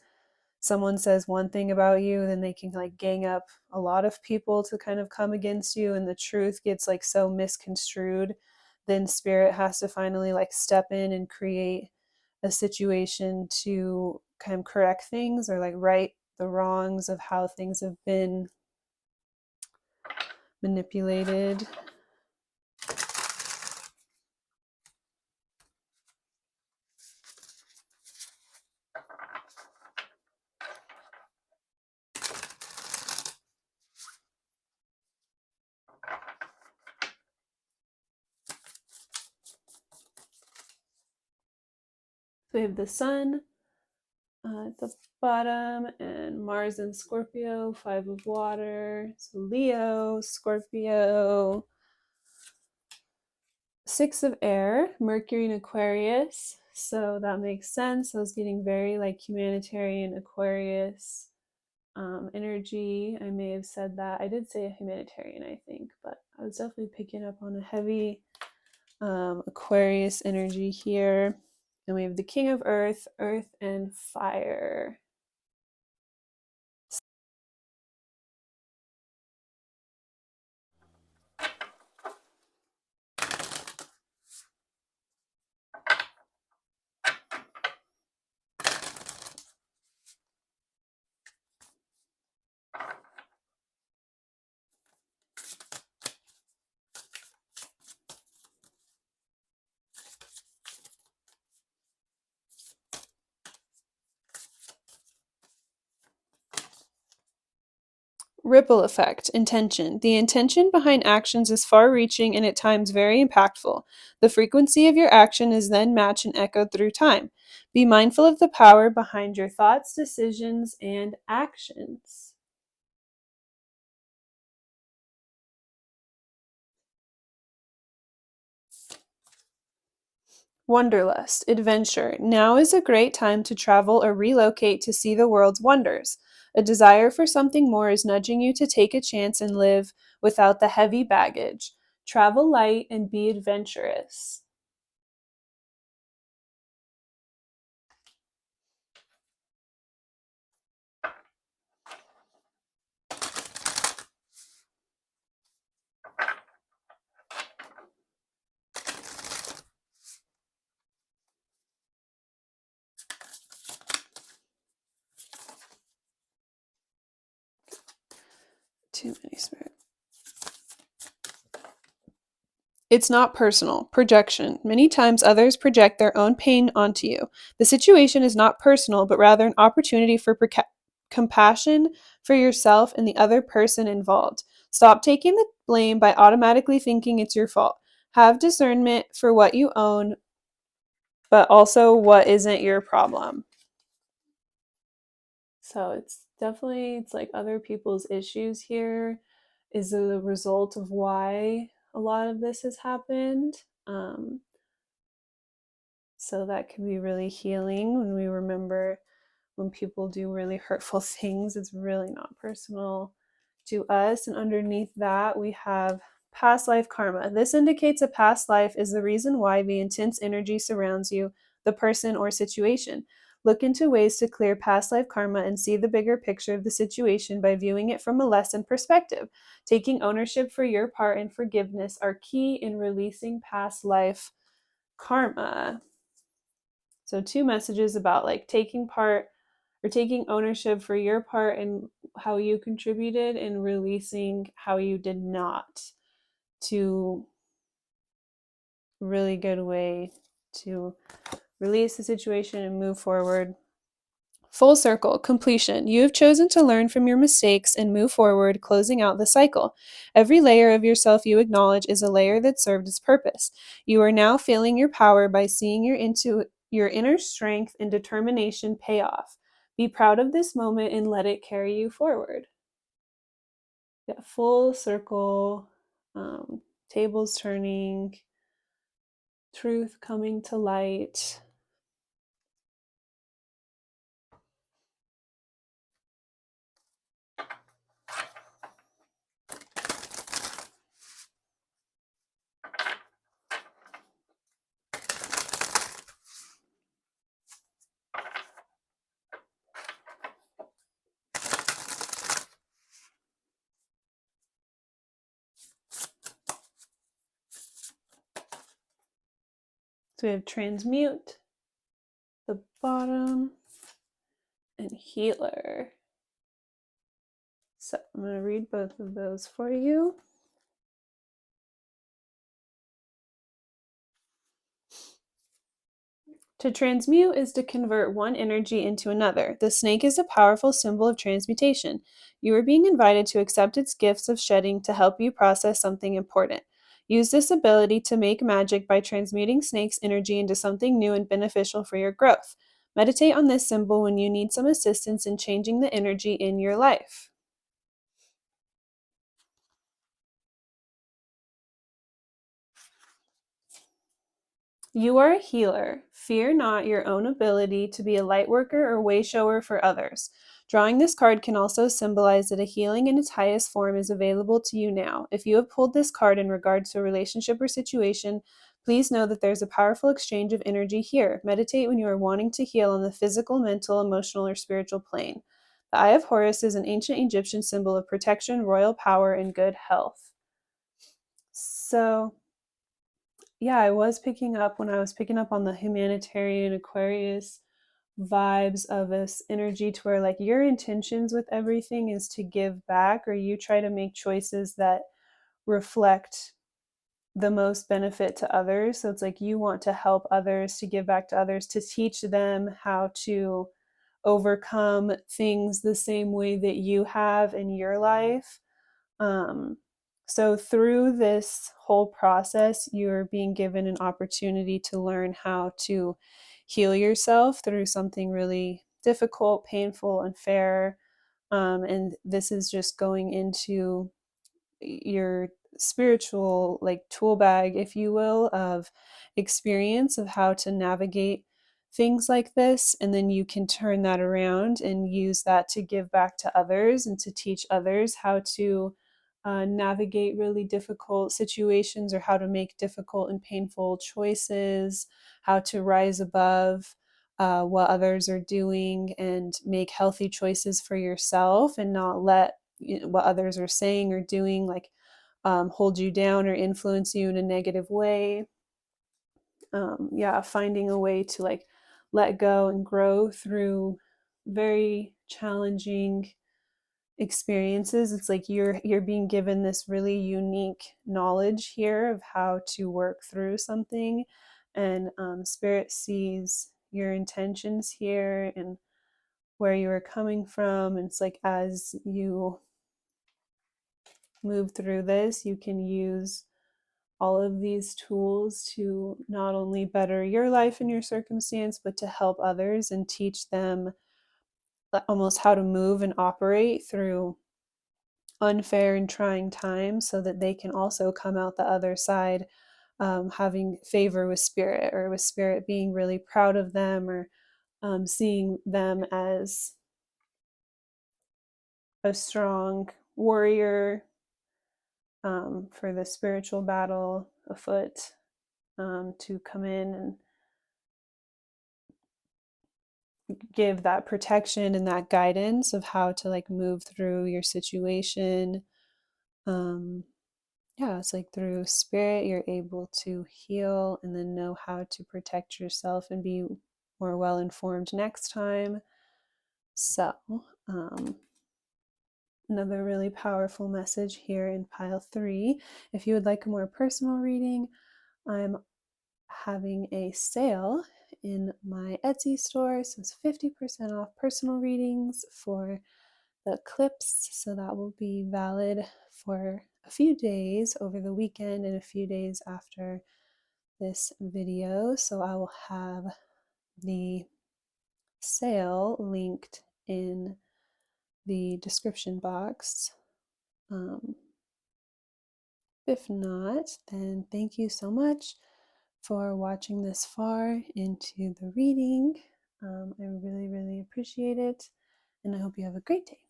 someone says one thing about you, then they can like gang up a lot of people to kind of come against you, and the truth gets like so misconstrued. Then Spirit has to finally like step in and create a situation to kind of correct things, or like right the wrongs of how things have been manipulated. So we have the Sun at the bottom, and Mars in Scorpio, 5 of water. So Leo, Scorpio, 6 of air, Mercury in Aquarius. So that makes sense. I was getting very like humanitarian Aquarius energy. I may have said that. I did say a humanitarian, I think, but I was definitely picking up on a heavy Aquarius energy here. And we have the King of Earth, Earth and Fire. Ripple effect, intention. The intention behind actions is far reaching and at times very impactful. The frequency of your action is then matched and echoed through time. Be mindful of the power behind your thoughts, decisions, and actions. Wanderlust, adventure. Now is a great time to travel or relocate to see the world's wonders. A desire for something more is nudging you to take a chance and live without the heavy baggage. Travel light and be adventurous. Too many spirit. It's not personal. Projection. Many times others project their own pain onto you. The situation is not personal, but rather an opportunity for compassion for yourself and the other person involved. Stop taking the blame by automatically thinking it's your fault. Have discernment for what you own, but also what isn't your problem. So it's like other people's issues here is the result of why a lot of this has happened. So that can be really healing when we remember when people do really hurtful things, it's really not personal to us. And underneath that, we have past life karma. This indicates a past life is the reason why the intense energy surrounds you, the person or situation. Look into ways to clear past life karma and see the bigger picture of the situation by viewing it from a lesson perspective. Taking ownership for your part and forgiveness are key in releasing past life karma. So 2 messages about like taking part or taking ownership for your part and how you contributed, and releasing how you did not. To really good way to release the situation and move forward. Full circle, completion. You have chosen to learn from your mistakes and move forward, closing out the cycle. Every layer of yourself you acknowledge is a layer that served its purpose. You are now feeling your power by seeing your inner strength and determination pay off. Be proud of this moment and let it carry you forward. Yeah, full circle, tables turning, truth coming to light. So we have transmute, the bottom, and healer. So I'm going to read both of those for you. To transmute is to convert one energy into another. The snake is a powerful symbol of transmutation. You are being invited to accept its gifts of shedding to help you process something important. Use this ability to make magic by transmuting snake's energy into something new and beneficial for your growth. Meditate on this symbol when you need some assistance in changing the energy in your life. You are a healer. Fear not your own ability to be a light worker or way shower for others. Drawing this card can also symbolize that a healing in its highest form is available to you now. If you have pulled this card in regards to a relationship or situation, please know that there's a powerful exchange of energy here. Meditate when you are wanting to heal on the physical, mental, emotional, or spiritual plane. The Eye of Horus is an ancient Egyptian symbol of protection, royal power, and good health. So, yeah, I was picking up when I was picking up on the humanitarian Aquarius vibes of this energy, to where like your intentions with everything is to give back, or you try to make choices that reflect the most benefit to others. So it's like you want to help others, to give back to others, to teach them how to overcome things the same way that you have in your life. um, so through this whole process, you're being given an opportunity to learn how to heal yourself through something really difficult, painful, unfair. And this is just going into your spiritual like tool bag, if you will, of experience of how to navigate things like this. And then you can turn that around and use that to give back to others and to teach others how to navigate really difficult situations, or how to make difficult and painful choices, how to rise above what others are doing, and make healthy choices for yourself, and not let what others are saying or doing like hold you down or influence you in a negative way. Yeah, finding a way to like let go and grow through very challenging experiences. It's like you're being given this really unique knowledge here of how to work through something. And spirit sees your intentions here and where you are coming from. And it's like as you move through this, you can use all of these tools to not only better your life and your circumstance, but to help others and teach them almost how to move and operate through unfair and trying times, so that they can also come out the other side having favor with spirit, or with spirit being really proud of them, or seeing them as a strong warrior for the spiritual battle afoot, to come in and give that protection and that guidance of how to like move through your situation. um yeah, it's like through spirit you're able to heal and then know how to protect yourself and be more well-informed next time. So, another really powerful message here in pile 3. If you would like a more personal reading, I'm having a sale in my Etsy store, so it's 50% off personal readings for the eclipse. So that will be valid for a few days over the weekend and a few days after this video. So I will have the sale linked in the description box. If not, then thank you so much for watching this far into the reading. I really, really appreciate it, and I hope you have a great day.